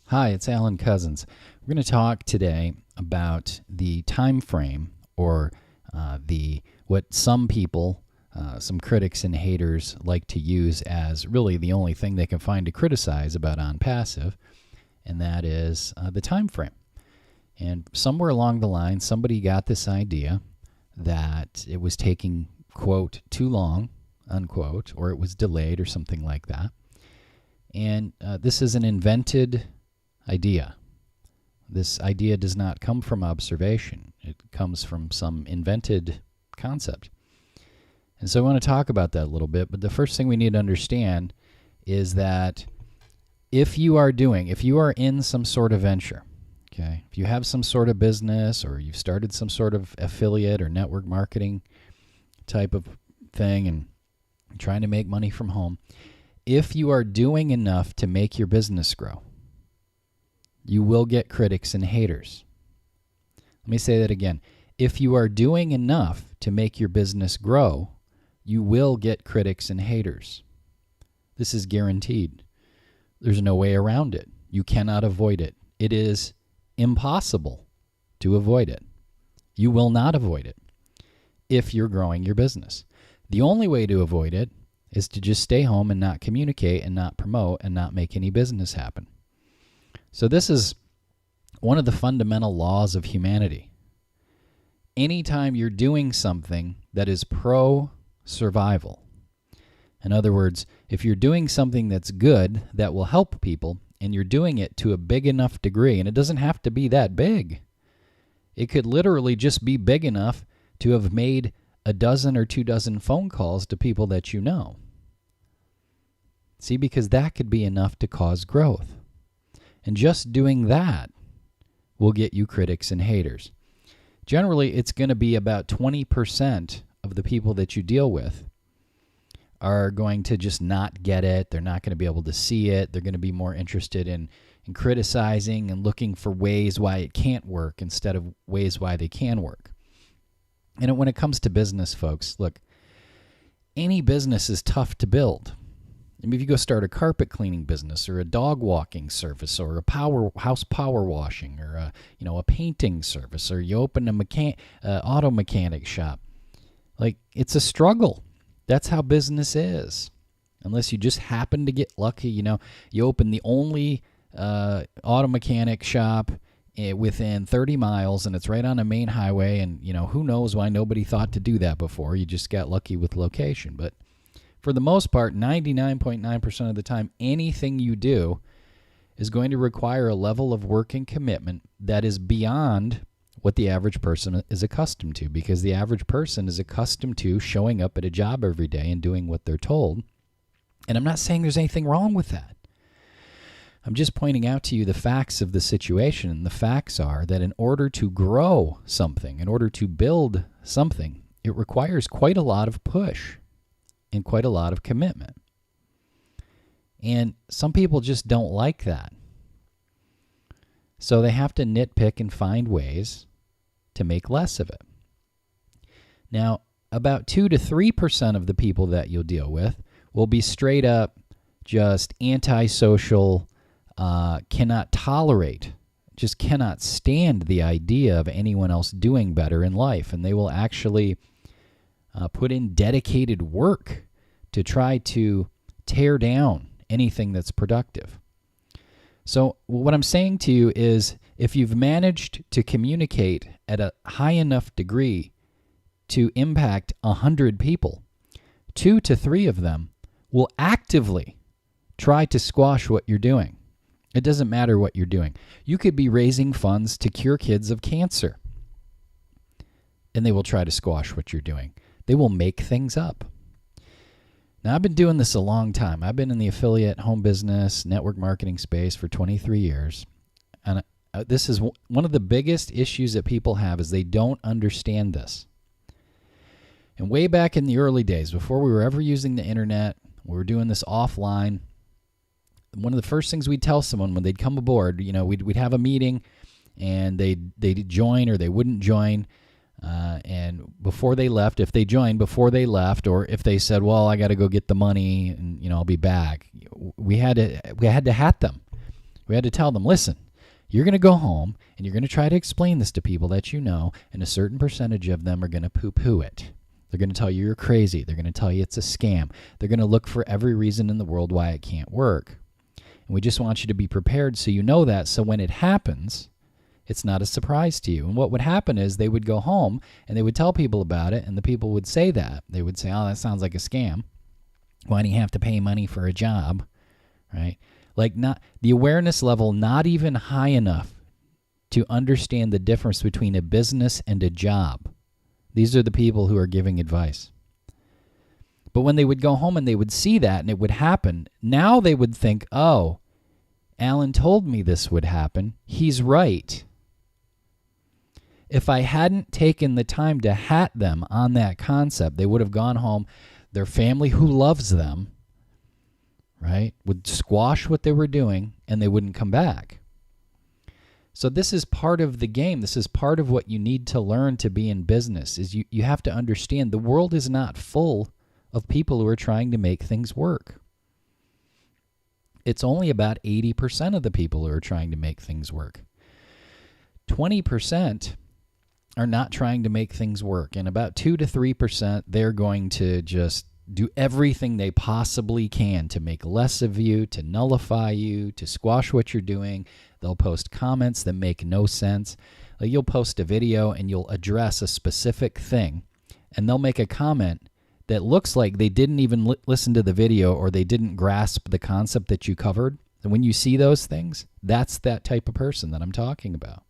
Hi, it's Alan Cousins. We're going to talk today about the time frame, or what some people, some critics and haters, like to use as really the only thing they can find to criticize about ONPASSIVE, and that is the time frame. And somewhere along the line, somebody got this idea that it was taking, quote, too long, unquote, or it was delayed or something like that. And this is an invented idea. This idea does not come from observation. It comes from some invented concept. And so I want to talk about that a little bit, but the first thing we need to understand is that if you are in some sort of venture, okay, if you have some sort of business or you've started some sort of affiliate or network marketing type of thing and trying to make money from home, if you are doing enough to make your business grow, you will get critics and haters. Let me say that again. If you are doing enough to make your business grow, you will get critics and haters. This is guaranteed. There's no way around it. You cannot avoid it. It is impossible to avoid it. You will not avoid it if you're growing your business. The only way to avoid it is to just stay home and not communicate and not promote and not make any business happen. So this is one of the fundamental laws of humanity. Anytime you're doing something that is pro-survival, in other words, if you're doing something that's good, that will help people, and you're doing it to a big enough degree, and it doesn't have to be that big. It could literally just be big enough to have made a dozen or 24 phone calls to people that you know. See, because that could be enough to cause growth. And just doing that will get you critics and haters. Generally, it's going to be about 20% of the people that you deal with are going to just not get it. They're not going to be able to see it. They're going to be more interested in criticizing and looking for ways why it can't work instead of ways why they can work. And when it comes to business, folks, look, any business is tough to build. I mean, if you go start a carpet cleaning business or a dog walking service or a house power washing or a painting service, or you open a auto mechanic shop, like, it's a struggle. That's how business is. Unless you just happen to get lucky, you open the only auto mechanic shop within 30 miles and it's right on a main highway, and who knows why nobody thought to do that before. You just got lucky with location. But for the most part, 99.9% of the time, anything you do is going to require a level of work and commitment that is beyond what the average person is accustomed to, because the average person is accustomed to showing up at a job every day and doing what they're told. And I'm not saying there's anything wrong with that. I'm just pointing out to you the facts of the situation. And the facts are that in order to grow something, in order to build something, it requires quite a lot of push and quite a lot of commitment. And some people just don't like that. So they have to nitpick and find ways to make less of it. Now, about 2 to 3% of the people that you'll deal with will be straight up just antisocial, cannot tolerate, just cannot stand the idea of anyone else doing better in life. And they will actually put in dedicated work to try to tear down anything that's productive. So what I'm saying to you is, if you've managed to communicate at a high enough degree to impact 100 people, 2 to 3 of them will actively try to squash what you're doing. It doesn't matter what you're doing. You could be raising funds to cure kids of cancer, and they will try to squash what you're doing. They will make things up. Now, I've been doing this a long time. I've been in the affiliate, home business, network marketing space for 23 years. And this is one of the biggest issues that people have, is they don't understand this. And way back in the early days, before we were ever using the internet, we were doing this offline. One of the first things we'd tell someone when they'd come aboard, we'd have a meeting, and they'd join or they wouldn't join. And before they left, if they joined before they left, or if they said, well, I got to go get the money and, I'll be back, we had to hat them. We had to tell them, listen, you're going to go home and you're going to try to explain this to people that you know, and a certain percentage of them are going to poo-poo it. They're going to tell you you're crazy. They're going to tell you it's a scam. They're going to look for every reason in the world why it can't work. And we just want you to be prepared so you know that, so when it happens, it's not a surprise to you. And what would happen is they would go home and they would tell people about it, and the people would say that. They would say, oh, that sounds like a scam. Why do you have to pay money for a job? Right? Like, not the awareness level not even high enough to understand the difference between a business and a job. These are the people who are giving advice. But when they would go home and they would see that and it would happen, now they would think, oh, Alan told me this would happen. He's right. If I hadn't taken the time to hat them on that concept, they would have gone home. Their family who loves them, right, would squash what they were doing and they wouldn't come back. So this is part of the game. This is part of what you need to learn to be in business, is you have to understand the world is not full of people who are trying to make things work. It's only about 80% of the people who are trying to make things work. 20% are not trying to make things work, and about 2 to 3% they're going to just do everything they possibly can to make less of you, to nullify you, to squash what you're doing. They'll post comments that make no sense. Like, you'll post a video and you'll address a specific thing, and they'll make a comment that looks like they didn't even listen to the video or they didn't grasp the concept that you covered. And when you see those things, that's that type of person that I'm talking about.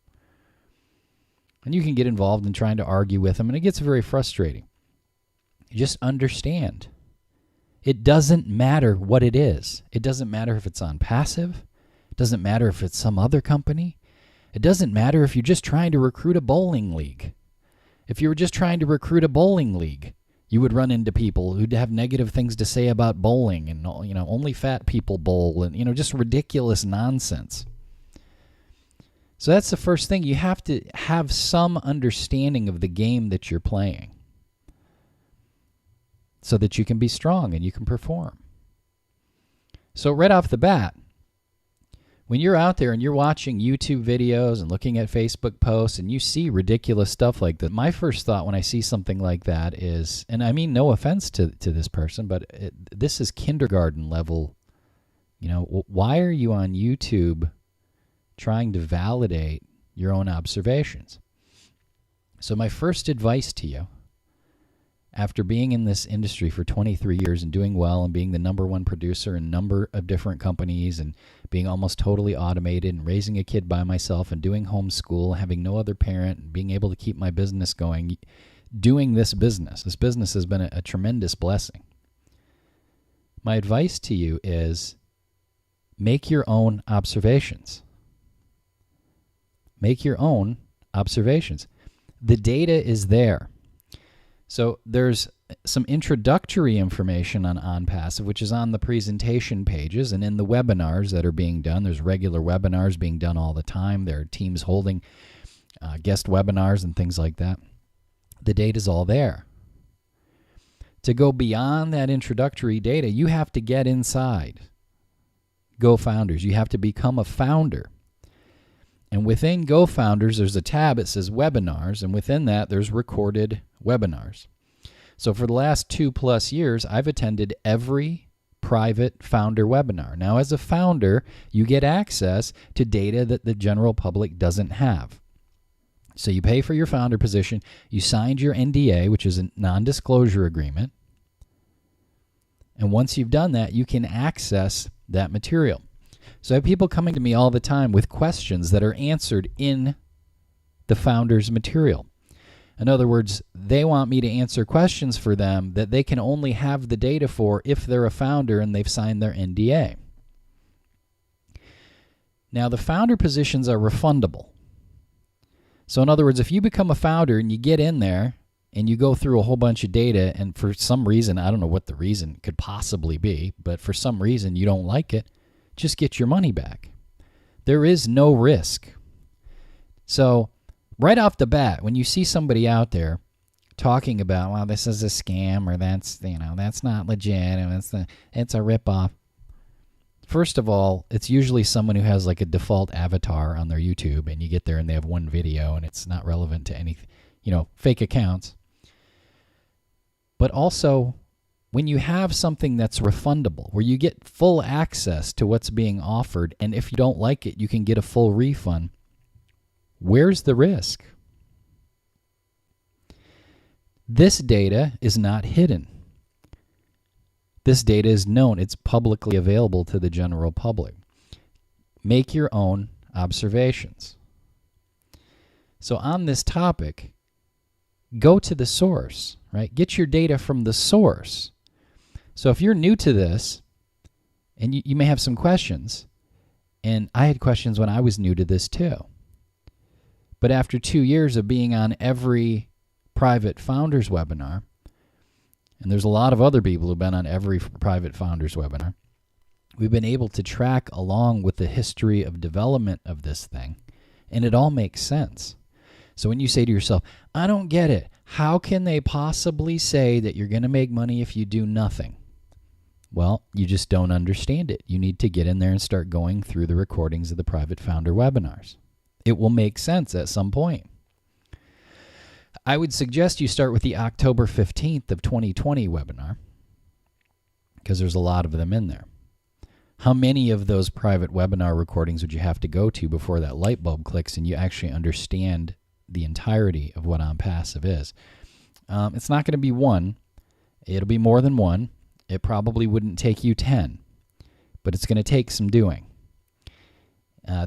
And you can get involved in trying to argue with them, and it gets very frustrating. Just understand. It doesn't matter what it is. It doesn't matter if it's ONPASSIVE. It doesn't matter if it's some other company. It doesn't matter if you're just trying to recruit a bowling league. If you were just trying to recruit a bowling league, you would run into people who'd have negative things to say about bowling and, only fat people bowl and, just ridiculous nonsense. So that's the first thing. You have to have some understanding of the game that you're playing so that you can be strong and you can perform. So right off the bat, when you're out there and you're watching YouTube videos and looking at Facebook posts and you see ridiculous stuff like that, my first thought when I see something like that is, and I mean no offense to this person, but this is kindergarten level. Why are you on YouTube trying to validate your own observations? So my first advice to you, after being in this industry for 23 years and doing well and being the number one producer in a number of different companies and being almost totally automated and raising a kid by myself and doing homeschool, having no other parent, and being able to keep my business going, doing this business has been a tremendous blessing. My advice to you is make your own observations. Make your own observations. The data is there. So there's some introductory information on ONPASSIVE, which is on the presentation pages and in the webinars that are being done. There's regular webinars being done all the time. There are teams holding guest webinars and things like that. The data's all there. To go beyond that introductory data, you have to get inside GoFounders. You have to become a founder. And within GoFounders, there's a tab that says webinars, and within that, there's recorded webinars. So for the last 2+ years, I've attended every private founder webinar. Now, as a founder, you get access to data that the general public doesn't have. So you pay for your founder position, you signed your NDA, which is a non-disclosure agreement, and once you've done that, you can access that material. So I have people coming to me all the time with questions that are answered in the founder's material. In other words, they want me to answer questions for them that they can only have the data for if they're a founder and they've signed their NDA. Now, the founder positions are refundable. So in other words, if you become a founder and you get in there and you go through a whole bunch of data and for some reason, I don't know what the reason could possibly be, but for some reason you don't like it, just get your money back. There is no risk. So right off the bat, when you see somebody out there talking about, well, this is a scam or that's not legit and it's a ripoff. First of all, it's usually someone who has like a default avatar on their YouTube, and you get there and they have one video and it's not relevant to any, fake accounts. But also, when you have something that's refundable, where you get full access to what's being offered, and if you don't like it, you can get a full refund, where's the risk? This data is not hidden. This data is known. It's publicly available to the general public. Make your own observations. So on this topic, go to the source, right? Get your data from the source. So if you're new to this, and you may have some questions, and I had questions when I was new to this too. But after 2 years of being on every private founders webinar, and there's a lot of other people who've been on every private founders webinar, we've been able to track along with the history of development of this thing, and it all makes sense. So when you say to yourself, I don't get it, how can they possibly say that you're going to make money if you do nothing? Well, you just don't understand it. You need to get in there and start going through the recordings of the private founder webinars. It will make sense at some point. I would suggest you start with the October 15th of 2020 webinar, because there's a lot of them in there. How many of those private webinar recordings would you have to go to before that light bulb clicks and you actually understand the entirety of what ONPASSIVE is? It's not going to be one. It'll be more than one. It probably wouldn't take you 10, but it's going to take some doing.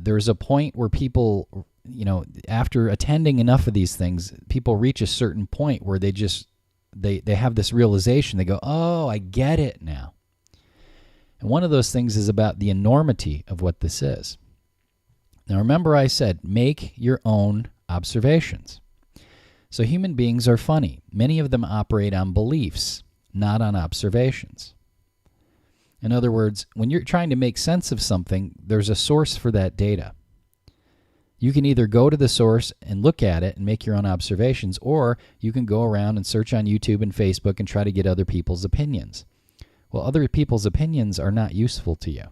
There's a point where people, after attending enough of these things, people reach a certain point where they have this realization. They go, oh, I get it now. And one of those things is about the enormity of what this is. Now, remember I said, make your own observations. So human beings are funny. Many of them operate on beliefs, not on observations. In other words, when you're trying to make sense of something, there's a source for that data. You can either go to the source and look at it and make your own observations, or you can go around and search on YouTube and Facebook and try to get other people's opinions. Well, other people's opinions are not useful to you.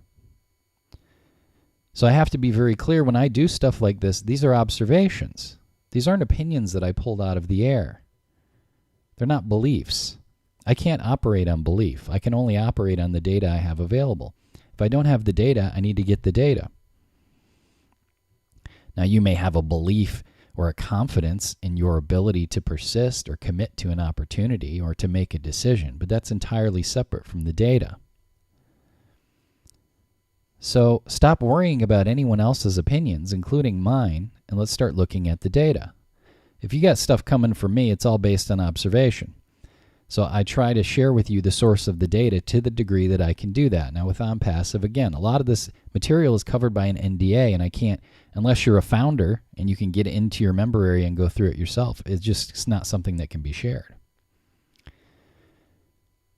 So I have to be very clear when I do stuff like this, these are observations. These aren't opinions that I pulled out of the air. They're not beliefs. I can't operate on belief. I can only operate on the data I have available. If I don't have the data, I need to get the data. Now, you may have a belief or a confidence in your ability to persist or commit to an opportunity or to make a decision, but that's entirely separate from the data. So stop worrying about anyone else's opinions, including mine, and let's start looking at the data. If you got stuff coming from me, it's all based on observation. So I try to share with you the source of the data to the degree that I can do that. Now with ONPASSIVE, again, a lot of this material is covered by an NDA, and I can't, unless you're a founder and you can get into your member area and go through it yourself, it's not something that can be shared.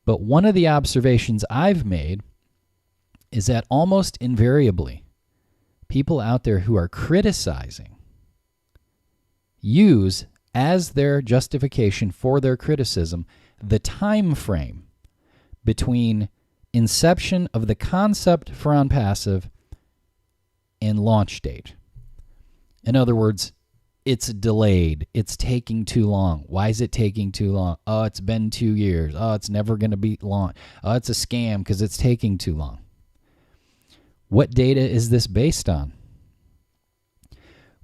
But one of the observations I've made is that almost invariably, people out there who are criticizing use as their justification for their criticism the time frame between inception of the concept for ONPASSIVE and launch date. In other words, it's delayed. It's taking too long. Why is it taking too long? Oh, it's been 2 years. Oh, it's never going to be launched. Oh, it's a scam because it's taking too long. What data is this based on?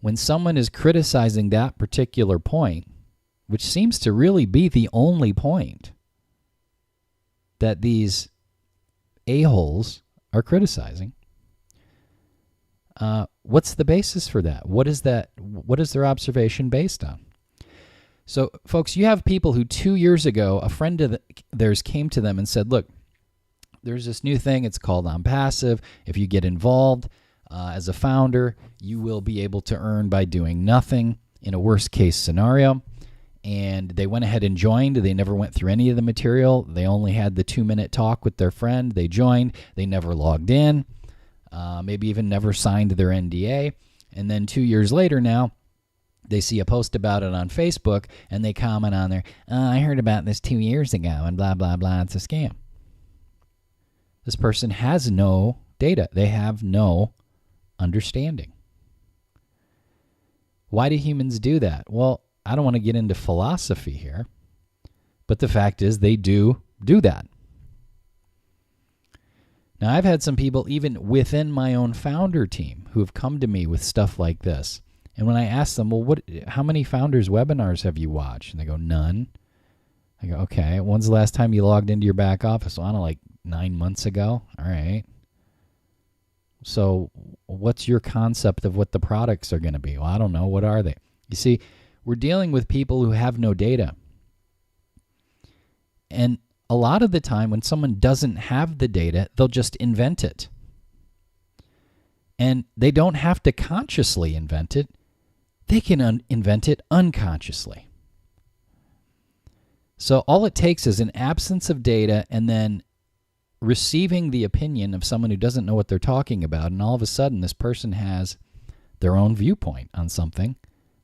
When someone is criticizing that particular point, which seems to really be the only point that these a-holes are criticizing, what's the basis for that? What is that? What is their observation based on? So, folks, you have people who 2 years ago, a friend of theirs came to them and said, look, there's this new thing. It's called ONPASSIVE. If you get involved as a founder, you will be able to earn by doing nothing in a worst-case scenario. And they went ahead and joined. They never went through any of the material. They only had the 2-minute talk with their friend. They joined. They never logged in, maybe even never signed their NDA. And then 2 years later now, they see a post about it on Facebook, and they comment on there, I heard about this 2 years ago, and blah, blah, blah, it's a scam. This person has no data. They have no understanding. Why do humans do that? Well, I don't want to get into philosophy here, but the fact is they do that. Now, I've had some people even within my own founder team who have come to me with stuff like this. And when I ask them, well, how many founders webinars have you watched? And they go, none. I go, okay, when's the last time you logged into your back office? Well, I don't know, like 9 months ago. All right. So what's your concept of what the products are going to be? Well, I don't know. What are they? You see, we're dealing with people who have no data. And a lot of the time when someone doesn't have the data, they'll just invent it. And they don't have to consciously invent it. They can invent it unconsciously. So all it takes is an absence of data and then receiving the opinion of someone who doesn't know what they're talking about, and all of a sudden this person has their own viewpoint on something,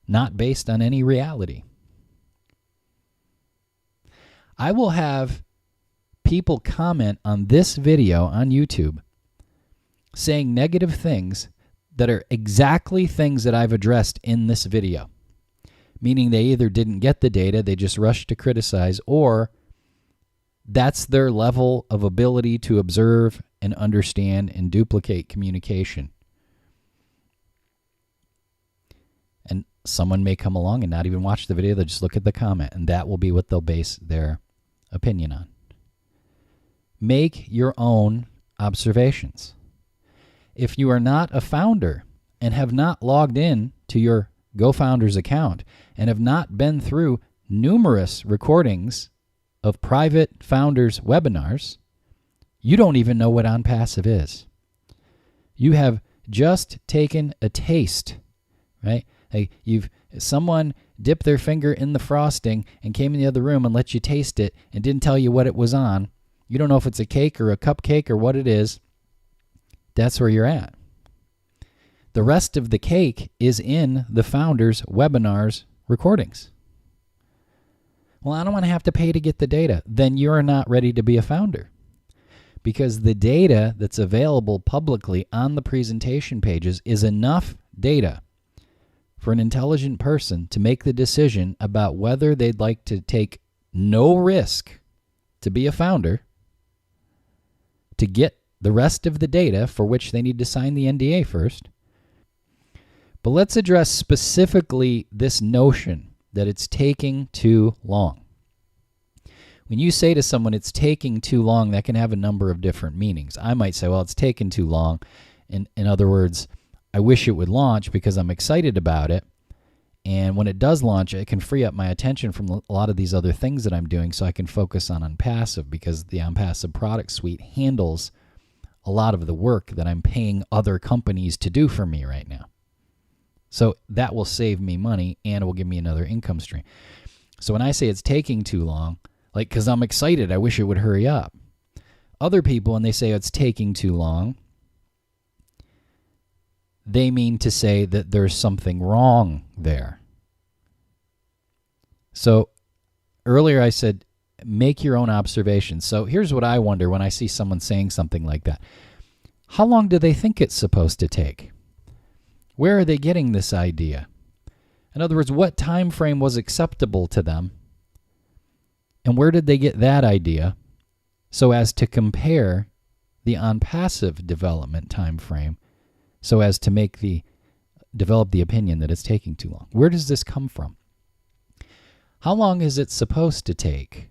not based on any reality. I will have people comment on this video on YouTube saying negative things that are exactly things that I've addressed in this video, meaning they either didn't get the data, they just rushed to criticize, or that's their level of ability to observe and understand and duplicate communication. And someone may come along and not even watch the video, they'll just look at the comment, and that will be what they'll base their opinion on. Make your own observations. If you are not a founder and have not logged in to your GoFounders account and have not been through numerous recordings of private founders webinars, you don't even know what ONPASSIVE is. You have just taken a taste, right? Like someone dipped their finger in the frosting and came in the other room and let you taste it and didn't tell you what it was on. You don't know if it's a cake or a cupcake or what it is. That's where you're at. The rest of the cake is in the founders webinars recordings. Well, I don't want to have to pay to get the data. Then you're not ready to be a founder, because the data that's available publicly on the presentation pages is enough data for an intelligent person to make the decision about whether they'd like to take no risk to be a founder, to get the rest of the data for which they need to sign the NDA first. But let's address specifically this notion that it's taking too long. When you say to someone it's taking too long, that can have a number of different meanings. I might say, well, it's taken too long. In other words, I wish it would launch because I'm excited about it. And when it does launch, it can free up my attention from a lot of these other things that I'm doing so I can focus on ONPASSIVE, because the ONPASSIVE product suite handles a lot of the work that I'm paying other companies to do for me right now. So that will save me money and it will give me another income stream. So when I say it's taking too long, like, because I'm excited, I wish it would hurry up. Other people, when they say it's taking too long, they mean to say that there's something wrong there. So earlier I said, make your own observations. So here's what I wonder when I see someone saying something like that. How long do they think it's supposed to take? Where are they getting this idea? In other words, what time frame was acceptable to them? And where did they get that idea so as to compare the ONPASSIVE development time frame so as to develop the opinion that it's taking too long? Where does this come from? How long is it supposed to take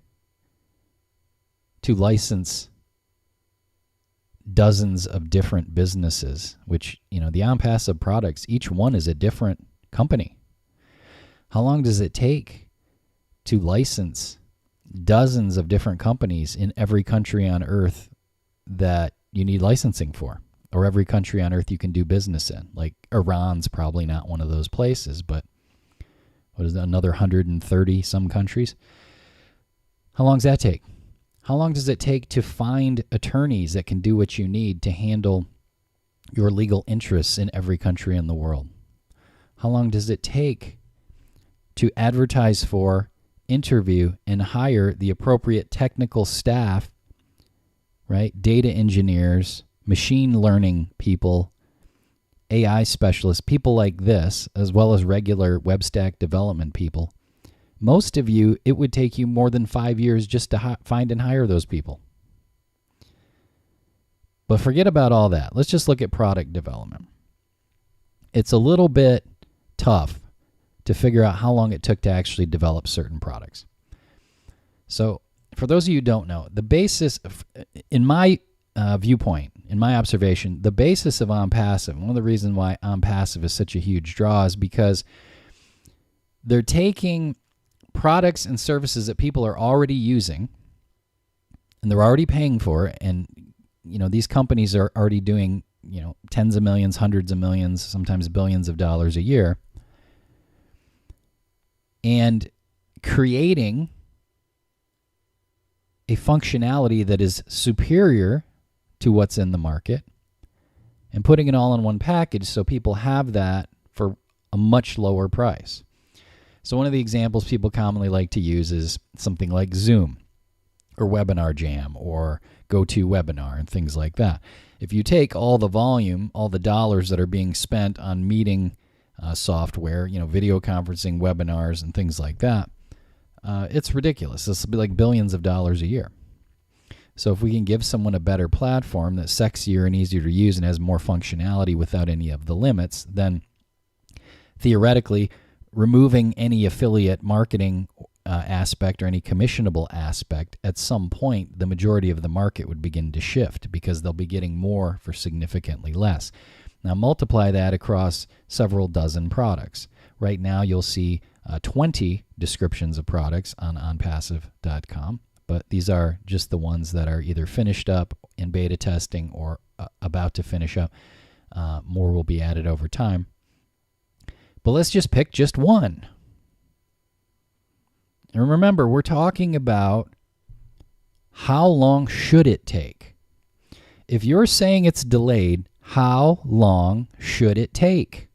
to license dozens of different businesses, which, the ONPASSIVE products, each one is a different company? How long does it take to license dozens of different companies in every country on earth that you need licensing for, or every country on earth you can do business in? Like Iran's probably not one of those places, but what is that, another 130 some countries? How long does that take? How long does it take to find attorneys that can do what you need to handle your legal interests in every country in the world? How long does it take to advertise for, interview, and hire the appropriate technical staff, right? Data engineers, machine learning people, AI specialists, people like this, as well as regular web stack development people, most of you, it would take you more than 5 years just to find and hire those people. But forget about all that. Let's just look at product development. It's a little bit tough to figure out how long it took to actually develop certain products. So for those of you who don't know, the basis, in my viewpoint, in my observation, the basis of ONPASSIVE, one of the reasons why ONPASSIVE is such a huge draw is because they're taking products and services that people are already using and they're already paying for, and these companies are already doing tens of millions, hundreds of millions, sometimes billions of dollars a year, and creating a functionality that is superior to what's in the market and putting it all in one package so people have that for a much lower price. So one of the examples people commonly like to use is something like Zoom or Webinar Jam or GoToWebinar and things like that. If you take all the volume, all the dollars that are being spent on meeting software, video conferencing, webinars, and things like that, it's ridiculous. This will be like billions of dollars a year. So if we can give someone a better platform that's sexier and easier to use and has more functionality without any of the limits, then theoretically, removing any affiliate marketing aspect or any commissionable aspect, at some point, the majority of the market would begin to shift because they'll be getting more for significantly less. Now multiply that across several dozen products. Right now you'll see 20 descriptions of products on ONPASSIVE.com, but these are just the ones that are either finished up in beta testing or about to finish up. More will be added over time. But let's just pick just one. And remember, we're talking about how long should it take? If you're saying it's delayed, how long should it take?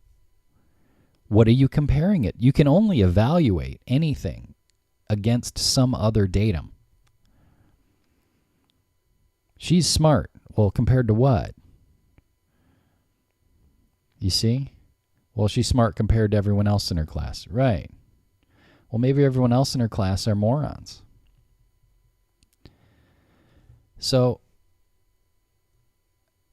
What are you comparing it? You can only evaluate anything against some other datum. She's smart. Well, compared to what? You see? Well, she's smart compared to everyone else in her class. Right. Well, maybe everyone else in her class are morons. So,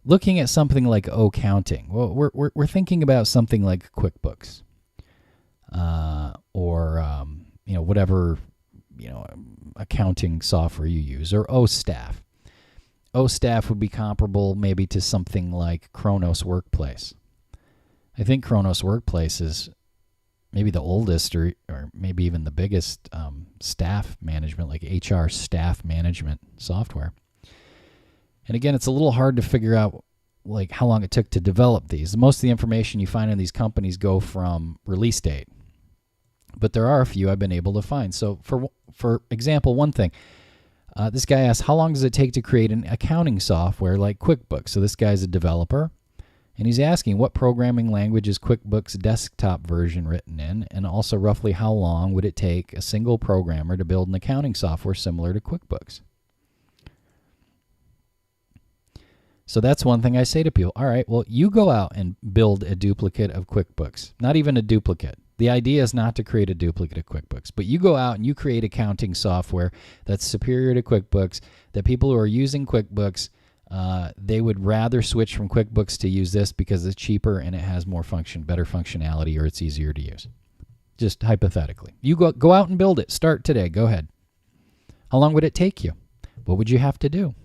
looking at something like accounting, well, we're thinking about something like QuickBooks, or whatever accounting software you use, or OStaff. OStaff would be comparable maybe to something like Kronos Workplace. I think Kronos Workplace is maybe the oldest or maybe even the biggest staff management, like HR staff management software. And again, it's a little hard to figure out like how long it took to develop these. Most of the information you find in these companies go from release date, but there are a few I've been able to find. So for example, one thing, this guy asked, how long does it take to create an accounting software like QuickBooks? So this guy's a developer, and he's asking what programming language is QuickBooks desktop version written in, and also roughly how long would it take a single programmer to build an accounting software similar to QuickBooks? So that's one thing I say to people. All right, well, you go out and build a duplicate of QuickBooks. Not even a duplicate. The idea is not to create a duplicate of QuickBooks, but you go out and you create accounting software that's superior to QuickBooks, that people who are using QuickBooks, they would rather switch from QuickBooks to use this because it's cheaper and it has more better functionality, or it's easier to use. Just hypothetically. You go out and build it. Start today. Go ahead. How long would it take you? What would you have to do?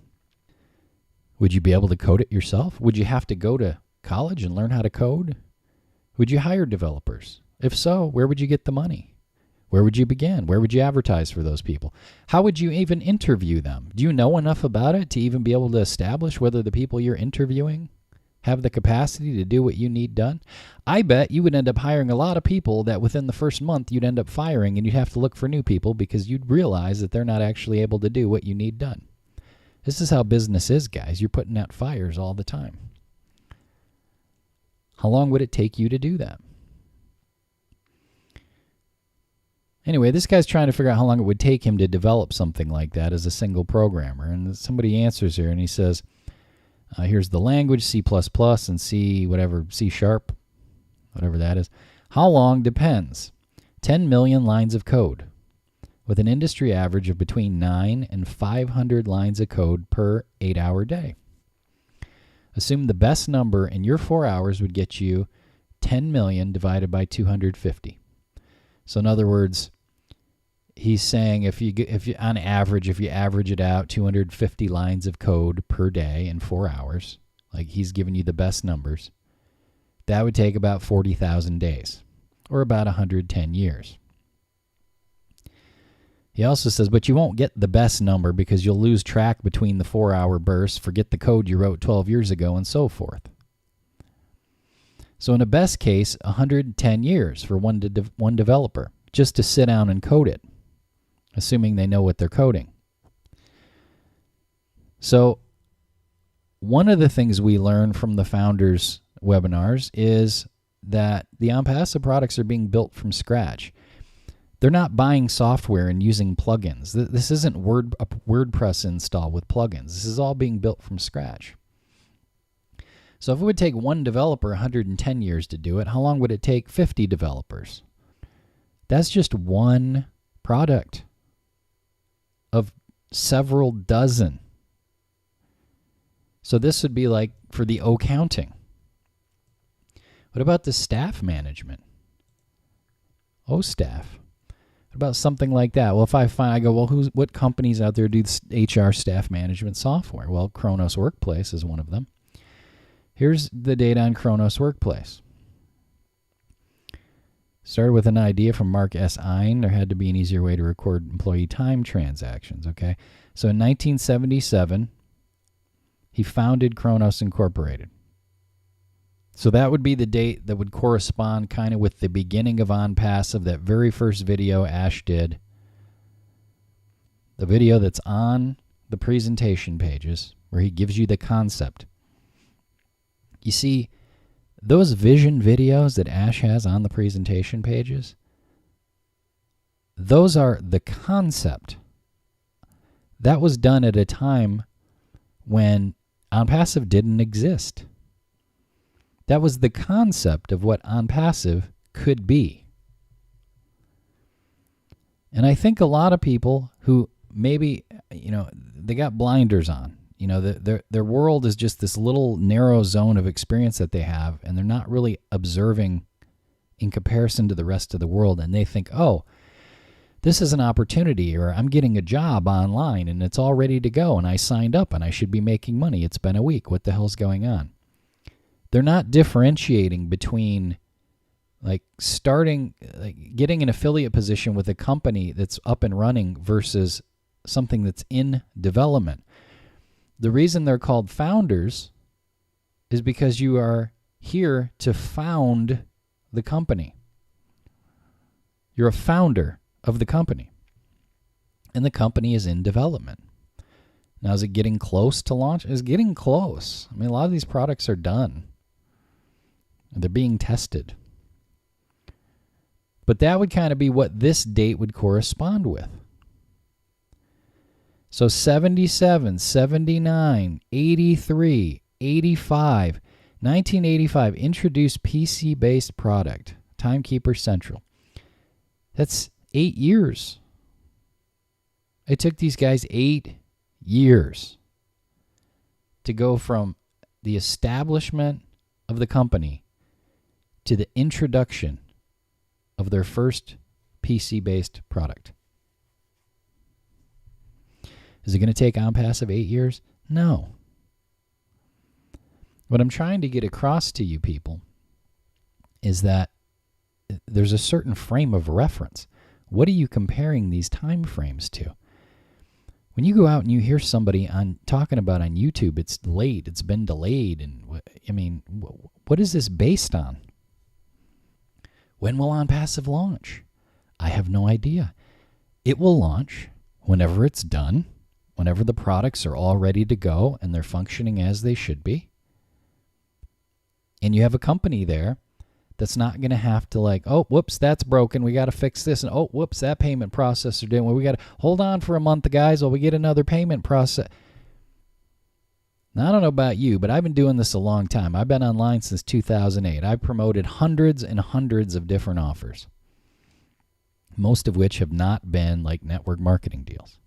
Would you be able to code it yourself? Would you have to go to college and learn how to code? Would you hire developers? If so, where would you get the money? Where would you begin? Where would you advertise for those people? How would you even interview them? Do you know enough about it to even be able to establish whether the people you're interviewing have the capacity to do what you need done? I bet you would end up hiring a lot of people that within the first month you'd end up firing, and you'd have to look for new people because you'd realize that they're not actually able to do what you need done. This is how business is, guys. You're putting out fires all the time. How long would it take you to do that? Anyway, this guy's trying to figure out how long it would take him to develop something like that as a single programmer. And somebody answers here and he says, Here's the language, C++ and C whatever, C sharp, whatever that is. How long depends. 10 million lines of code, with an industry average of between 9 and 500 lines of code per 8-hour day. Assume the best number in your 4 hours would get you 10 million divided by 250. So in other words, he's saying if you on average, if you average it out, 250 lines of code per day in 4 hours, like he's giving you the best numbers, that would take about 40,000 days, or about 110 years. He also says, but you won't get the best number because you'll lose track between the 4-hour bursts, forget the code you wrote 12 years ago, and so forth. So in a best case, 110 years for one developer just to sit down and code it, assuming they know what they're coding. So one of the things we learn from the founders' webinars is that the ONPASSIVE products are being built from scratch. They're not buying software and using plugins. This isn't a WordPress install with plugins. This is all being built from scratch. So if it would take one developer 110 years to do it, how long would it take 50 developers? That's just one product of several dozen. So this would be like for the accounting. What about the staff management? staff. What about something like that? Well, if I go, well, what companies out there do HR staff management software? Well, Kronos Workplace is one of them. Here's the data on Kronos Workplace. Started with an idea from Mark S. Ein. There had to be an easier way to record employee time transactions, okay? So in 1977, he founded Kronos Incorporated. So that would be the date that would correspond kind of with the beginning of ONPASSIVE, that very first video Ash did. The video that's on the presentation pages where he gives you the concept. You see, those vision videos that Ash has on the presentation pages, those are the concept. That was done at a time when ONPASSIVE didn't exist. That was the concept of what ONPASSIVE could be. And I think a lot of people who maybe, they got blinders on. Their world is just this little narrow zone of experience that they have, and they're not really observing in comparison to the rest of the world. And they think, oh, this is an opportunity, or I'm getting a job online and it's all ready to go and I signed up and I should be making money. It's been a week. What the hell's going on? They're not differentiating between getting an affiliate position with a company that's up and running versus something that's in development. The reason they're called founders is because you are here to found the company. You're a founder of the company, and the company is in development. Now, is it getting close to launch? It's getting close. I mean, a lot of these products are done. They're being tested. But that would kind of be what this date would correspond with. So 77, 79, 83, 85, 1985, introduced PC-based product, Timekeeper Central. That's 8 years. It took these guys 8 years to go from the establishment of the company to the introduction of their first PC-based product. Is it going to take ONPASSIVE 8 years? No. What I'm trying to get across to you people is that there's a certain frame of reference. What are you comparing these time frames to? When you go out and you hear somebody talking about on YouTube, it's delayed, it's been delayed, and what is this based on? When will ONPASSIVE launch? I have no idea. It will launch whenever it's done, whenever the products are all ready to go and they're functioning as they should be. And you have a company there that's not going to have to oh, whoops, that's broken. We got to fix this. And oh, whoops, that payment processor didn't. Well, we got to hold on for a month, guys, while we get another payment process. Now, I don't know about you, but I've been doing this a long time. I've been online since 2008. I've promoted hundreds and hundreds of different offers, most of which have not been like network marketing deals.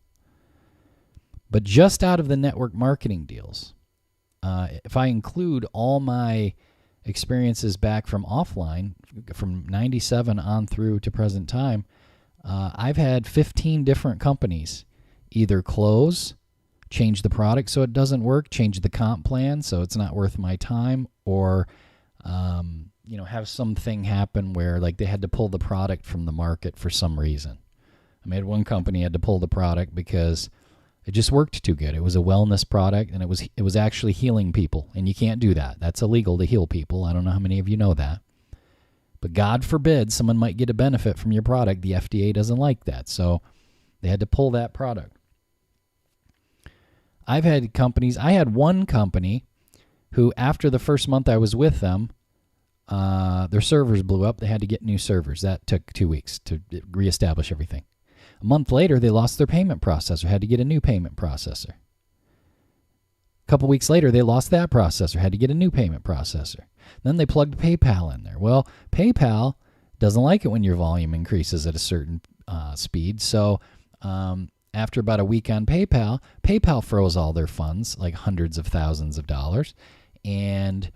But just out of the network marketing deals, if I include all my experiences back from offline, from 97 on through to present time, I've had 15 different companies either close, change the product so it doesn't work, change the comp plan so it's not worth my time, or have something happen where like they had to pull the product from the market for some reason. I had one company had to pull the product because it just worked too good. It was a wellness product, and it was actually healing people, and you can't do that. That's illegal to heal people. I don't know how many of you know that. But God forbid someone might get a benefit from your product. The FDA doesn't like that, so they had to pull that product. I had one company who, after the first month I was with them, their servers blew up. They had to get new servers. That took 2 weeks to reestablish everything. A month later, they lost their payment processor, had to get a new payment processor. A couple weeks later, they lost that processor, had to get a new payment processor. Then they plugged PayPal in there. Well, PayPal doesn't like it when your volume increases at a certain speed. So after about a week on PayPal, PayPal froze all their funds, like hundreds of thousands of dollars, and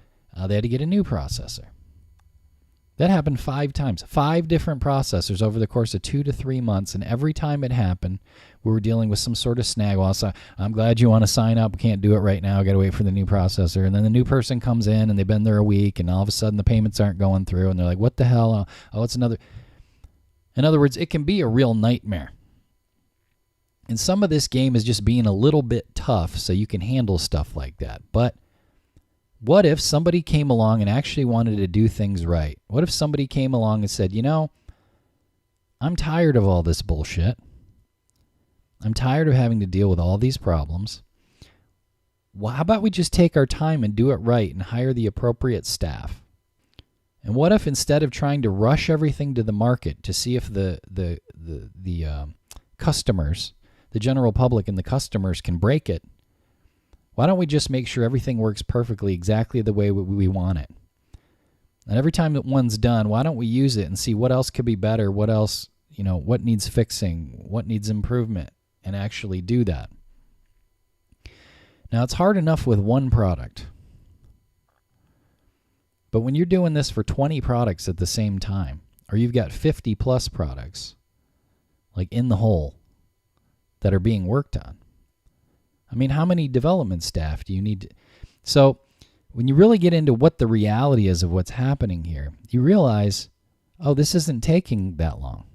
they had to get a new processor. That happened 5 times, 5 different processors over the course of 2 to 3 months, and every time it happened, we were dealing with some sort of snag. Well, so I'm glad you want to sign up. We can't do it right now. Got to wait for the new processor. And then the new person comes in, and they've been there a week, and all of a sudden the payments aren't going through, and they're like, what the hell? Oh, it's another. In other words, it can be a real nightmare. And some of this game is just being a little bit tough so you can handle stuff like that. But what if somebody came along and actually wanted to do things right? What if somebody came along and said, I'm tired of all this bullshit. I'm tired of having to deal with all these problems. Well, how about we just take our time and do it right and hire the appropriate staff? And what if instead of trying to rush everything to the market to see if the customers, the general public and the customers can break it, why don't we just make sure everything works perfectly exactly the way we want it? And every time that one's done, why don't we use it and see what else could be better, what else, what needs fixing, what needs improvement, and actually do that. Now, it's hard enough with one product. But when you're doing this for 20 products at the same time, or you've got 50 plus products, like in the hole, that are being worked on, how many development staff do you need? So when you really get into what the reality is of what's happening here, you realize, this isn't taking that long.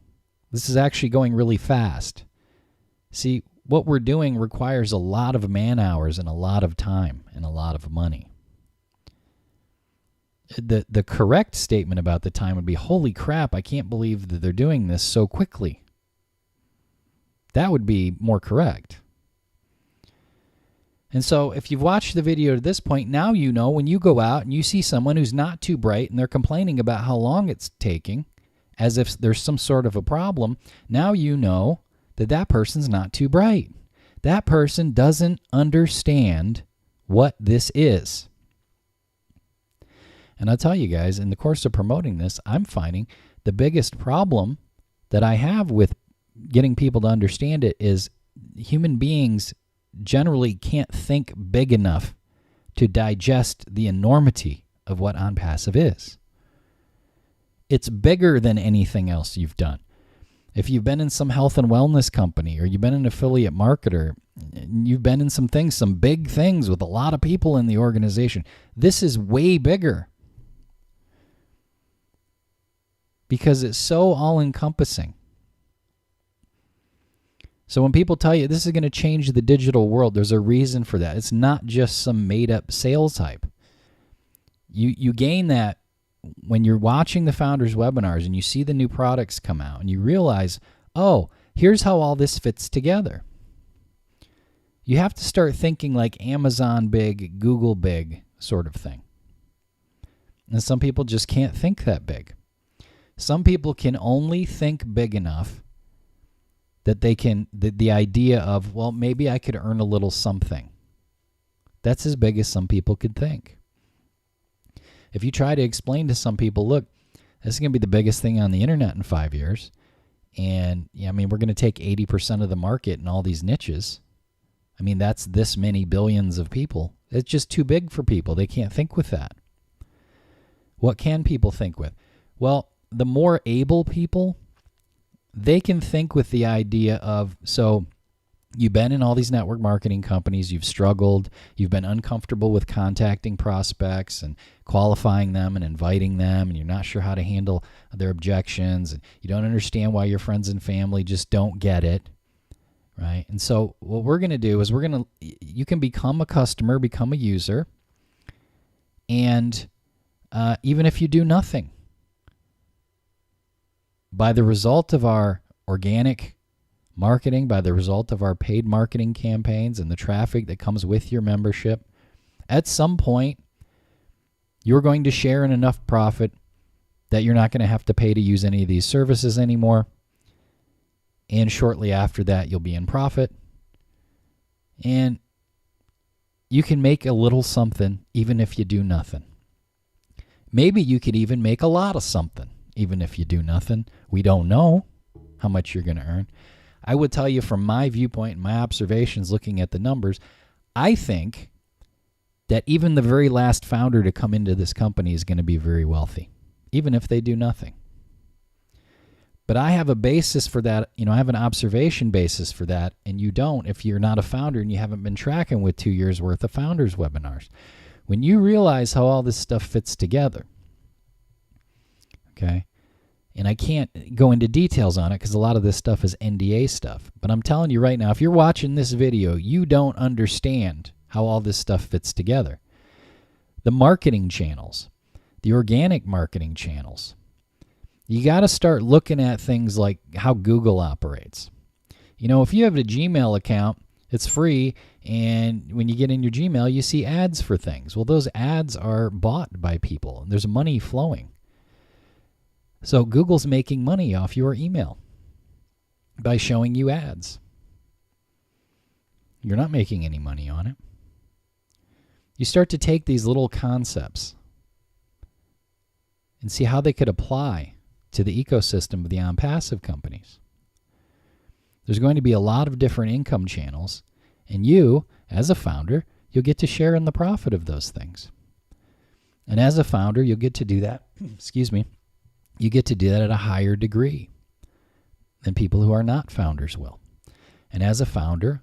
This is actually going really fast. See, what we're doing requires a lot of man hours and a lot of time and a lot of money. The correct statement about the time would be, holy crap, I can't believe that they're doing this so quickly. That would be more correct. And so if you've watched the video to this point, now you know when you go out and you see someone who's not too bright and they're complaining about how long it's taking, as if there's some sort of a problem, now you know that that person's not too bright. That person doesn't understand what this is. And I'll tell you guys, in the course of promoting this, I'm finding the biggest problem that I have with getting people to understand it is human beings generally can't think big enough to digest the enormity of what ONPASSIVE is. It's bigger than anything else you've done. If you've been in some health and wellness company, or you've been an affiliate marketer, you've been in some things, some big things with a lot of people in the organization, this is way bigger because it's so all-encompassing. So when people tell you this is going to change the digital world, there's a reason for that. It's not just some made-up sales hype. You gain that when you're watching the founders' webinars and you see the new products come out and you realize, here's how all this fits together. You have to start thinking like Amazon big, Google big sort of thing. And some people just can't think that big. Some people can only think big enough that they can, the idea of, maybe I could earn a little something That's as big as some people could think. If you try to explain to some people, look, this is going to be the biggest thing on the internet in 5 years, and I mean, we're going to take 80% of the market in all these niches. I mean, that's this many billions of people. It's just too big for people. They can't think with that. What can people think with? Well, the more able people, they can think with the idea of, so you've been in all these network marketing companies, you've struggled, you've been uncomfortable with contacting prospects and qualifying them and inviting them, and you're not sure how to handle their objections, and you don't understand why your friends and family just don't get it, right? And so what we're going to do is you can become a customer, become a user, and even if you do nothing, by the result of our organic marketing, by the result of our paid marketing campaigns and the traffic that comes with your membership, at some point, you're going to share in enough profit that you're not going to have to pay to use any of these services anymore. And shortly after that, you'll be in profit. And you can make a little something even if you do nothing. Maybe you could even make a lot of something even if you do nothing. We don't know how much you're going to earn. I would tell you from my viewpoint and my observations looking at the numbers, I think that even the very last founder to come into this company is going to be very wealthy, even if they do nothing. But I have a basis for that. I have an observation basis for that, and you don't if you're not a founder and you haven't been tracking with 2 years worth of founders webinars. When you realize how all this stuff fits together, okay, and I can't go into details on it because a lot of this stuff is NDA stuff, but I'm telling you right now, if you're watching this video, you don't understand how all this stuff fits together. The marketing channels, the organic marketing channels, you got to start looking at things like how Google operates. If you have a Gmail account, it's free, and when you get in your Gmail, you see ads for things. Well, those ads are bought by people, and there's money flowing. So Google's making money off your email by showing you ads. You're not making any money on it. You start to take these little concepts and see how they could apply to the ecosystem of the ONPASSIVE companies. There's going to be a lot of different income channels, and you, as a founder, you'll get to share in the profit of those things. And as a founder, you'll get to do that, you get to do that at a higher degree than people who are not founders will. And as a founder,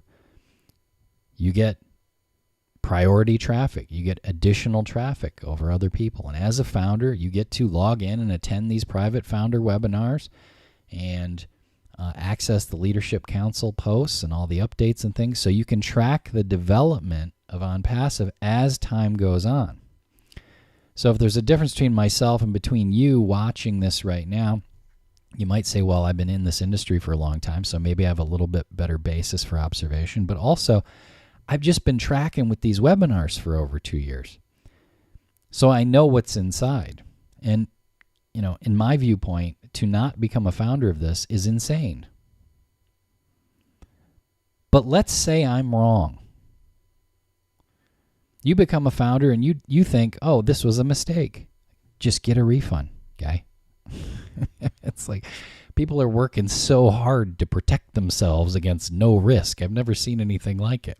you get priority traffic. You get additional traffic over other people. And as a founder, you get to log in and attend these private founder webinars and access the Leadership Council posts and all the updates and things, so you can track the development of ONPASSIVE as time goes on. So if there's a difference between myself and between you watching this right now, you might say, well, I've been in this industry for a long time, so maybe I have a little bit better basis for observation. But also, I've just been tracking with these webinars for over 2 years. So I know what's inside. And, in my viewpoint, to not become a founder of this is insane. But let's say I'm wrong. You become a founder and you think, oh, this was a mistake. Just get a refund, guy. It's like people are working so hard to protect themselves against no risk. I've never seen anything like it.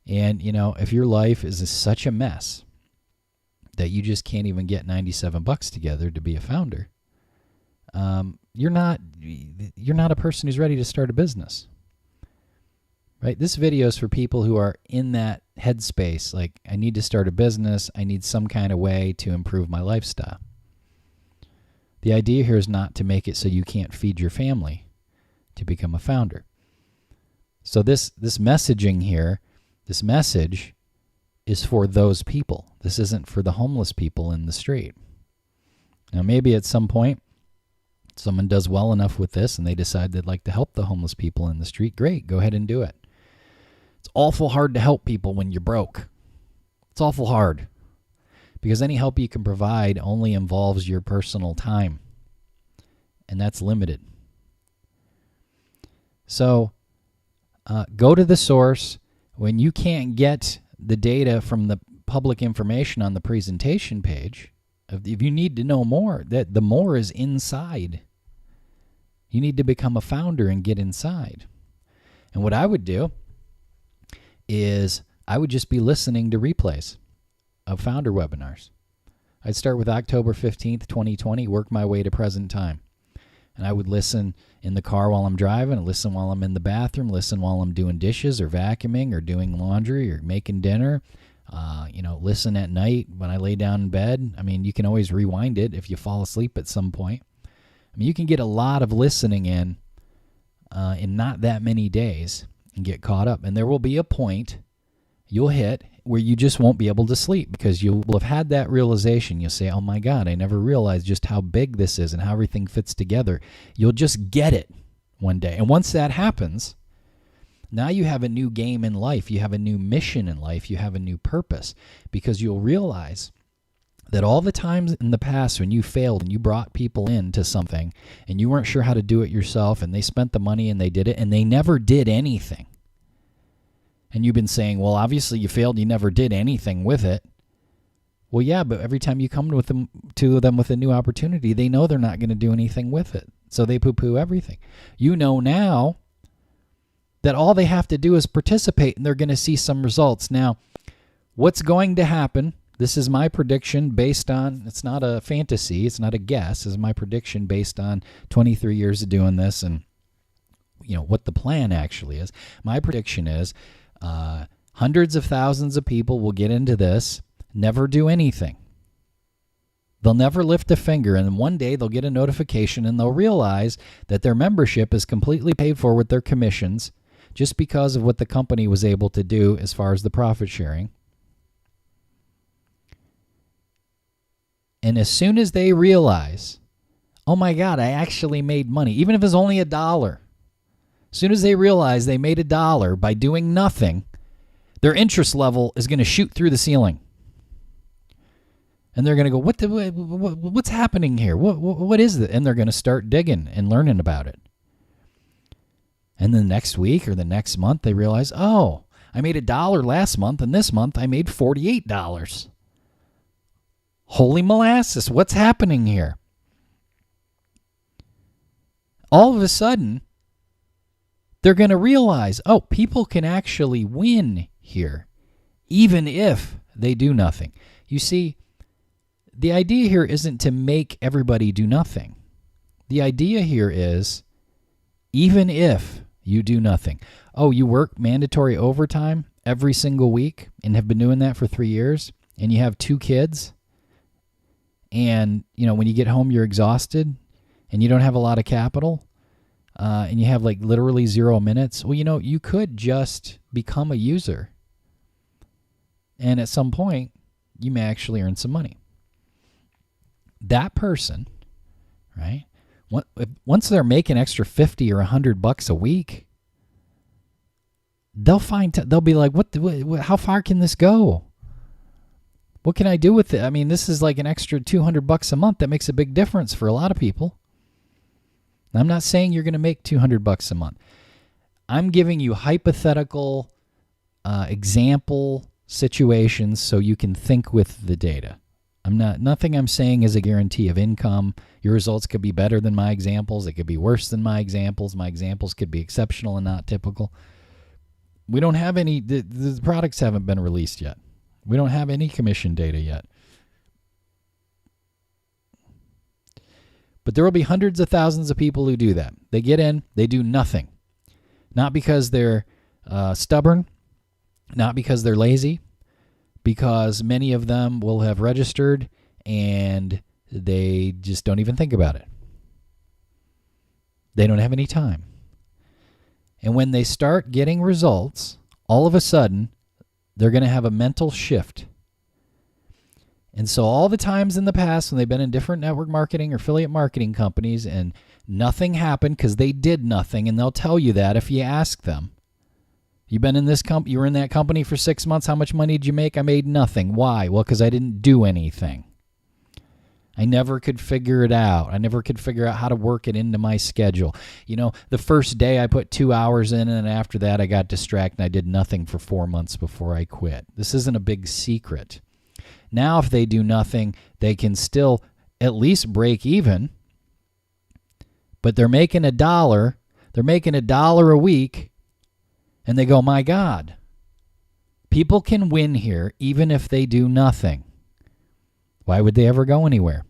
And, if your life is such a mess that you just can't even get $97 together to be a founder, you're not a person who's ready to start a business. Right? This video is for people who are in that headspace, like, I need to start a business, I need some kind of way to improve my lifestyle. The idea here is not to make it so you can't feed your family to become a founder. So this messaging here, this message is for those people. This isn't for the homeless people in the street. Now, maybe at some point, someone does well enough with this and they decide they'd like to help the homeless people in the street. Great, go ahead and do it. It's awful hard to help people when you're broke. It's awful hard because any help you can provide only involves your personal time, and that's limited. So go to the source, when you can't get the data from the public information on the presentation page, if you need to know more, that the more is inside. You need to become a founder and get inside. And what I would do is I would just be listening to replays of founder webinars. I'd start with October 15th, 2020, work my way to present time. And I would listen in the car while I'm driving, listen while I'm in the bathroom, listen while I'm doing dishes or vacuuming or doing laundry or making dinner. Listen at night when I lay down in bed. I mean, you can always rewind it if you fall asleep at some point. I mean, you can get a lot of listening in not that many days and get caught up. And there will be a point you'll hit where you just won't be able to sleep because you will have had that realization. You'll say, oh my God, I never realized just how big this is and how everything fits together. You'll just get it one day. And once that happens, now you have a new game in life. You have a new mission in life. You have a new purpose because you'll realize that all the times in the past when you failed and you brought people into something and you weren't sure how to do it yourself and they spent the money and they did it and they never did anything. And you've been saying, well, obviously you failed. You never did anything with it. Well, yeah, but every time you come to them with a new opportunity, they know they're not going to do anything with it. So they poo-poo everything. You know now that all they have to do is participate and they're going to see some results. Now, what's going to happen, this is my prediction based on, it's not a fantasy, it's not a guess, it's my prediction based on 23 years of doing this and what the plan actually is. My prediction is hundreds of thousands of people will get into this, never do anything. They'll never lift a finger, and one day they'll get a notification and they'll realize that their membership is completely paid for with their commissions just because of what the company was able to do as far as the profit sharing. And as soon as they realize, oh my God, I actually made money, even if it's only $1. As soon as they realize they made $1 by doing nothing, their interest level is going to shoot through the ceiling. And they're going to go, what's happening here? What is it? And they're going to start digging and learning about it. And then the next week or the next month, they realize, oh, I made $1 last month, and this month I made $48. Holy molasses, what's happening here? All of a sudden, they're going to realize, oh, people can actually win here, even if they do nothing. You see, the idea here isn't to make everybody do nothing. The idea here is, even if you do nothing. Oh, you work mandatory overtime every single week and have been doing that for 3 years, and you have 2 kids, and when you get home you're exhausted and you don't have a lot of capital, and you have like literally 0 minutes. Well, you could just become a user, and at some point you may actually earn some money. That person, right? Once they're making extra $50 or $100 a week, they'll be like, what? How far can this go? What can I do with it? I mean, this is like an extra $200 a month. That makes a big difference for a lot of people. I'm not saying you're going to make $200 a month. I'm giving you hypothetical example situations so you can think with the data. Nothing I'm saying is a guarantee of income. Your results could be better than my examples. It could be worse than my examples. My examples could be exceptional and not typical. We don't have any, the products haven't been released yet. We don't have any commission data yet. But there will be hundreds of thousands of people who do that. They get in, they do nothing. Not because they're stubborn, not because they're lazy, because many of them will have registered and they just don't even think about it. They don't have any time. And when they start getting results, all of a sudden, they're going to have a mental shift. And so all the times in the past when they've been in different network marketing or affiliate marketing companies and nothing happened because they did nothing, and they'll tell you that if you ask them. You've been in this you were in that company for 6 months. How much money did you make? I made nothing. Why? Well, because I didn't do anything. I never could figure it out. I never could figure out how to work it into my schedule. The first day I put 2 hours in, and after that I got distracted and I did nothing for 4 months before I quit. This isn't a big secret. Now if they do nothing, they can still at least break even, but they're making $1. They're making $1 a week, and they go, my God, people can win here even if they do nothing. Why would they ever go anywhere?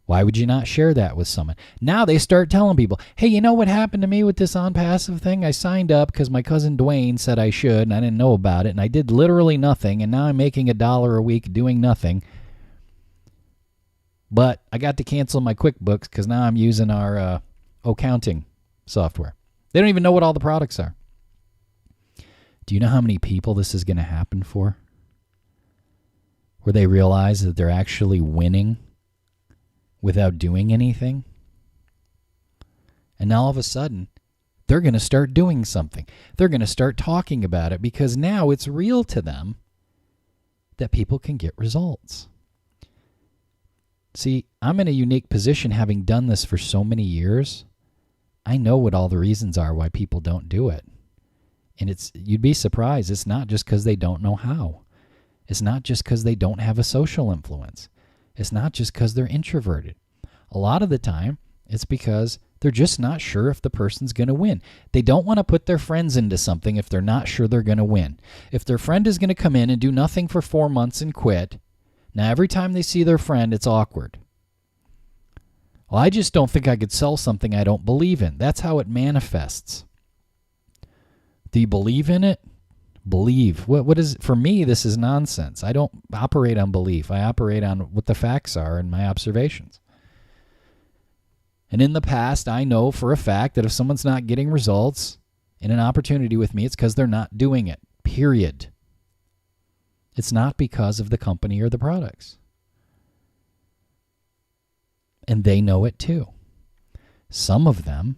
Why would you not share that with someone? Now they start telling people, hey, you know what happened to me with this ONPASSIVE thing? I signed up because my cousin Dwayne said I should, and I didn't know about it, and I did literally nothing, and now I'm making $1 a week doing nothing. But I got to cancel my QuickBooks because now I'm using our accounting software. They don't even know what all the products are. Do you know how many people this is going to happen for? Where they realize that they're actually winning without doing anything? And now all of a sudden, they're going to start doing something. They're going to start talking about it because now it's real to them that people can get results. See, I'm in a unique position having done this for so many years. I know what all the reasons are why people don't do it. And you'd be surprised. It's not just because they don't know how. It's not just because they don't have a social influence. It's not just because they're introverted. A lot of the time, it's because they're just not sure if the person's going to win. They don't want to put their friends into something if they're not sure they're going to win. If their friend is going to come in and do nothing for 4 months and quit, now every time they see their friend, it's awkward. Well, I just don't think I could sell something I don't believe in. That's how it manifests. Do you believe in it? Believe. What is for me, this is nonsense. I don't operate on belief. I operate on what the facts are and my observations. And in the past, I know for a fact that if someone's not getting results in an opportunity with me, it's because they're not doing it. Period. It's not because of the company or the products. And they know it too. Some of them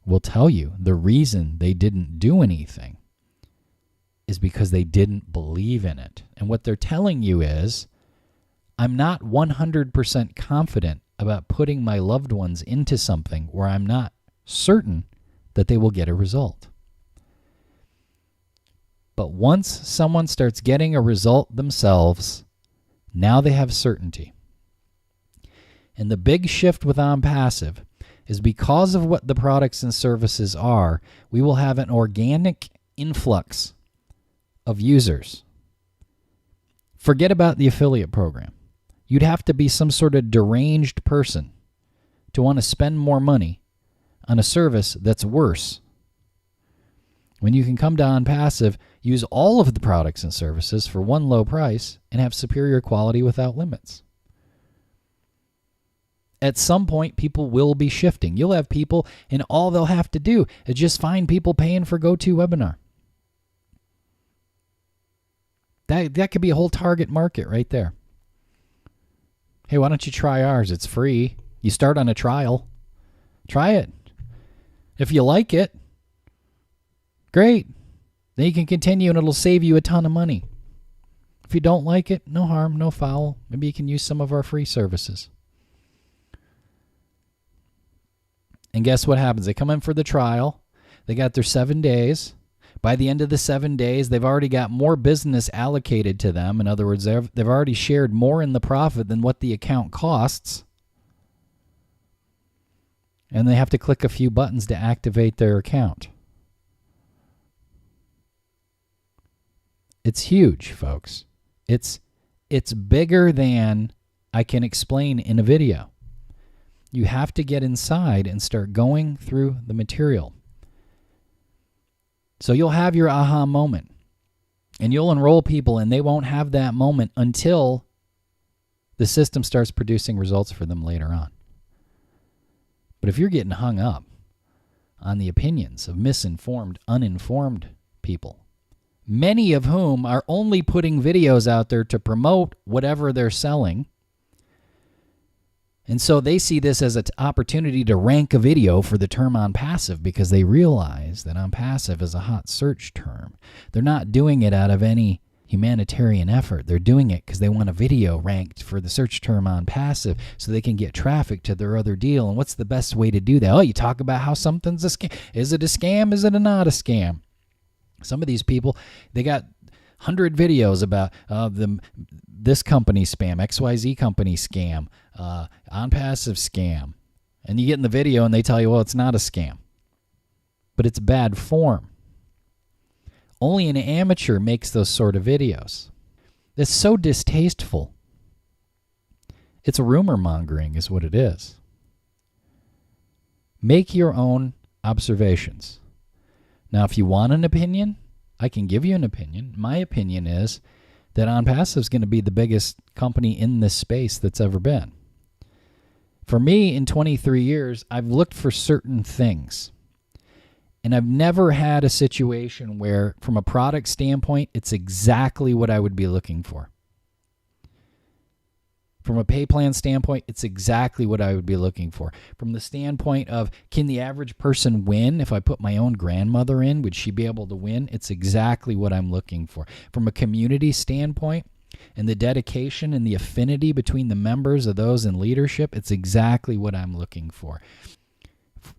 will tell you the reason they didn't do anything is because they didn't believe in it. And what they're telling you is, I'm not 100% confident about putting my loved ones into something where I'm not certain that they will get a result. But once someone starts getting a result themselves, now they have certainty. And the big shift with ONPASSIVE is because of what the products and services are, we will have an organic influx of users. Forget about the affiliate program. You'd have to be some sort of deranged person to want to spend more money on a service that's worse. When you can come to ONPASSIVE, use all of the products and services for one low price, and have superior quality without limits. At some point, people will be shifting. You'll have people, and all they'll have to do is just find people paying for GoToWebinar. That could be a whole target market right there. Hey, why don't you try ours? It's free. You start on a trial. Try it. If you like it, great. Then you can continue and it'll save you a ton of money. If you don't like it, no harm, no foul. Maybe you can use some of our free services. And guess what happens? They come in for the trial. They got their 7 days. By the end of the 7 days, they've already got more business allocated to them. In other words, they've already shared more in the profit than what the account costs. And they have to click a few buttons to activate their account. It's huge, folks. It's bigger than I can explain in a video. You have to get inside and start going through the material. So you'll have your aha moment, and you'll enroll people, and they won't have that moment until the system starts producing results for them later on. But if you're getting hung up on the opinions of misinformed, uninformed people, many of whom are only putting videos out there to promote whatever they're selling, and so they see this as an opportunity to rank a video for the term ONPASSIVE because they realize that ONPASSIVE is a hot search term. They're not doing it out of any humanitarian effort. They're doing it because they want a video ranked for the search term ONPASSIVE so they can get traffic to their other deal. And what's the best way to do that? Oh, you talk about how something's a scam. Is it a scam? Is it not a scam? Some of these people, they got 100 videos about this company spam, XYZ company scam, ONPASSIVE scam. And you get in the video and they tell you, well, it's not a scam. But it's bad form. Only an amateur makes those sort of videos. It's so distasteful. It's rumor mongering is what it is. Make your own observations. Now, if you want an opinion, I can give you an opinion. My opinion is that ONPASSIVE is going to be the biggest company in this space that's ever been. For me, in 23 years, I've looked for certain things. And I've never had a situation where, from a product standpoint, it's exactly what I would be looking for. From a pay plan standpoint, it's exactly what I would be looking for. From the standpoint of, can the average person win? If I put my own grandmother in, would she be able to win? It's exactly what I'm looking for. From a community standpoint and the dedication and the affinity between the members of those in leadership, it's exactly what I'm looking for.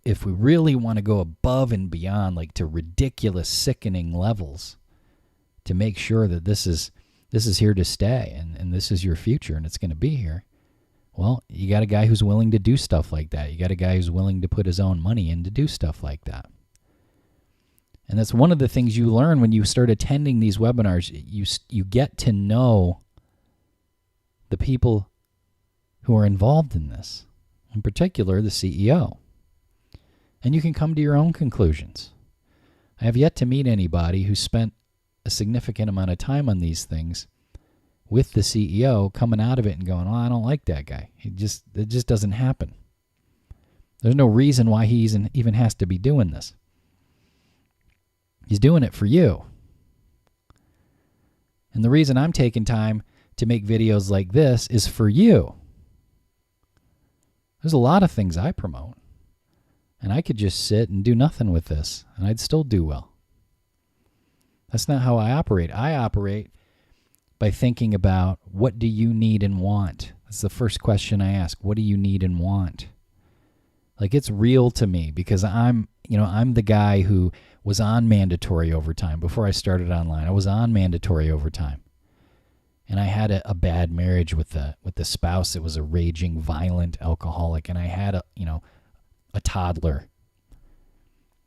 If we really want to go above and beyond, like to ridiculous, sickening levels, to make sure that this is here to stay and this is your future and it's going to be here, well, you got a guy who's willing to do stuff like that. You got a guy who's willing to put his own money in to do stuff like that. And that's one of the things you learn when you start attending these webinars. You get to know the people who are involved in this, in particular the CEO. And you can come to your own conclusions. I have yet to meet anybody who spent a significant amount of time on these things with the CEO coming out of it and going, oh, I don't like that guy. It just doesn't happen. There's no reason why he even has to be doing this. He's doing it for you. And the reason I'm taking time to make videos like this is for you. There's a lot of things I promote. And I could just sit and do nothing with this, and I'd still do well. That's not how I operate. I operate by thinking about, what do you need and want? That's the first question I ask. What do you need and want? Like, it's real to me because I'm the guy who was on mandatory overtime before I started online. I was on mandatory overtime. And I had a bad marriage with the spouse that was a raging, violent alcoholic, and I had a toddler,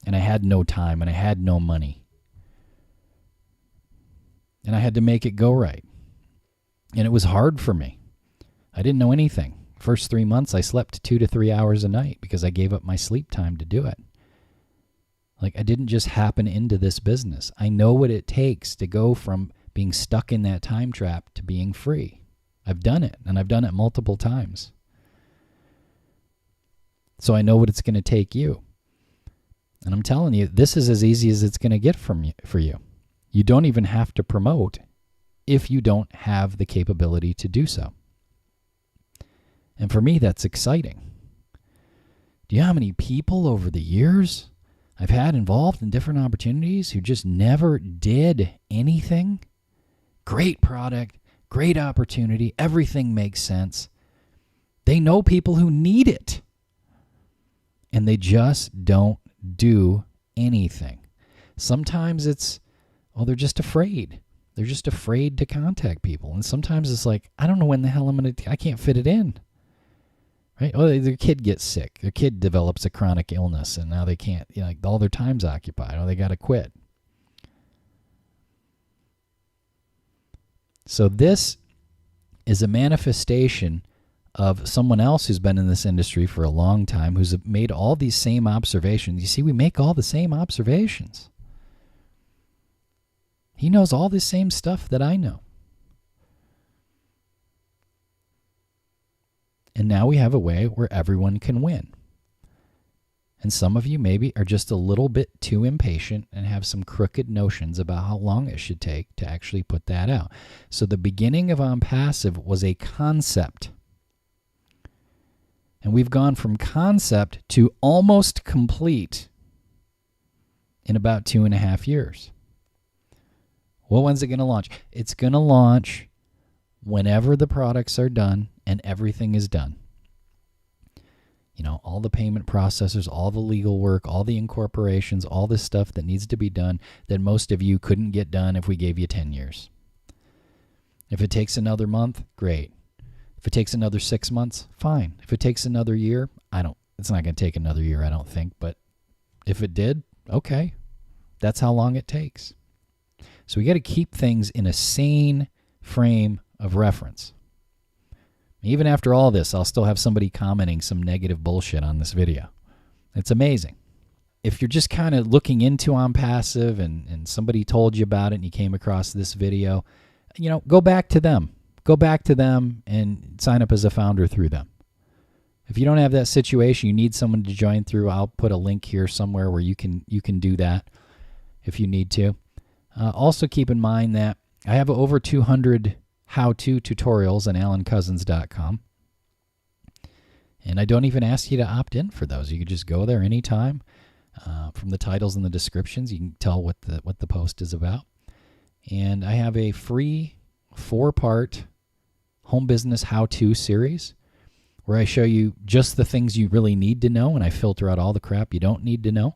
and I had no time, and I had no money, and I had to make it go right, and it was hard for me. I didn't know anything. First 3 months, I slept 2 to 3 hours a night because I gave up my sleep time to do it. Like, I didn't just happen into this business. I know what it takes to go from being stuck in that time trap to being free. I've done it, and I've done it multiple times. So I know what it's going to take you. And I'm telling you, this is as easy as it's going to get for you. You don't even have to promote if you don't have the capability to do so. And for me, that's exciting. Do you know how many people over the years I've had involved in different opportunities who just never did anything? Great product, great opportunity, everything makes sense. They know people who need it. And they just don't do anything. Sometimes it's, they're just afraid. They're just afraid to contact people. And sometimes it's like, I don't know when the hell I can't fit it in. Right? Oh, their kid gets sick. Their kid develops a chronic illness, and now they can't, all their time's occupied. Or they got to quit. So this is a manifestation of someone else who's been in this industry for a long time, who's made all these same observations. You see, we make all the same observations. He knows all the same stuff that I know. And now we have a way where everyone can win. And some of you maybe are just a little bit too impatient and have some crooked notions about how long it should take to actually put that out. So the beginning of ONPASSIVE was a concept. And we've gone from concept to almost complete in about 2.5 years. Well, when's it going to launch? It's going to launch whenever the products are done and everything is done. You know, all the payment processors, all the legal work, all the incorporations, all this stuff that needs to be done that most of you couldn't get done if we gave you 10 years. If it takes another month, great. If it takes another 6 months, fine. If it takes another year, it's not going to take another year, I don't think, but if it did, okay. That's how long it takes. So we got to keep things in a sane frame of reference. Even after all this, I'll still have somebody commenting some negative bullshit on this video. It's amazing. If you're just kind of looking into ONPASSIVE and somebody told you about it and you came across this video, you know, go back to them. Go back to them and sign up as a founder through them. If you don't have that situation, you need someone to join through, I'll put a link here somewhere where you can do that if you need to. Also keep in mind that I have over 200 how-to tutorials on alancousins.com. And I don't even ask you to opt in for those. You can just go there anytime. From the titles and the descriptions, you can tell what the post is about. And I have a free 4-part home business how-to series where I show you just the things you really need to know, and I filter out all the crap you don't need to know.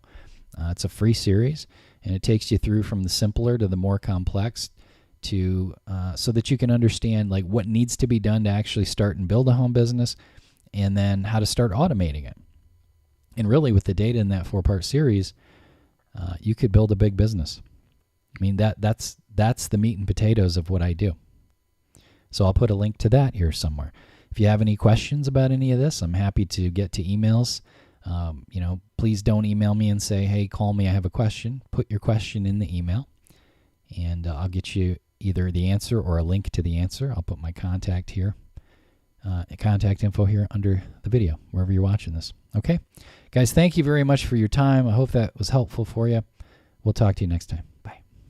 It's a free series, and it takes you through from the simpler to the more complex, so that you can understand like what needs to be done to actually start and build a home business, and then how to start automating it. And really, with the data in that 4-part series, you could build a big business. I mean, that's the meat and potatoes of what I do. So I'll put a link to that here somewhere. If you have any questions about any of this, I'm happy to get to emails. You know, please don't email me and say, hey, call me, I have a question. Put your question in the email, and I'll get you either the answer or a link to the answer. I'll put my contact here, contact info here under the video, wherever you're watching this. Okay? Guys, thank you very much for your time. I hope that was helpful for you. We'll talk to you next time.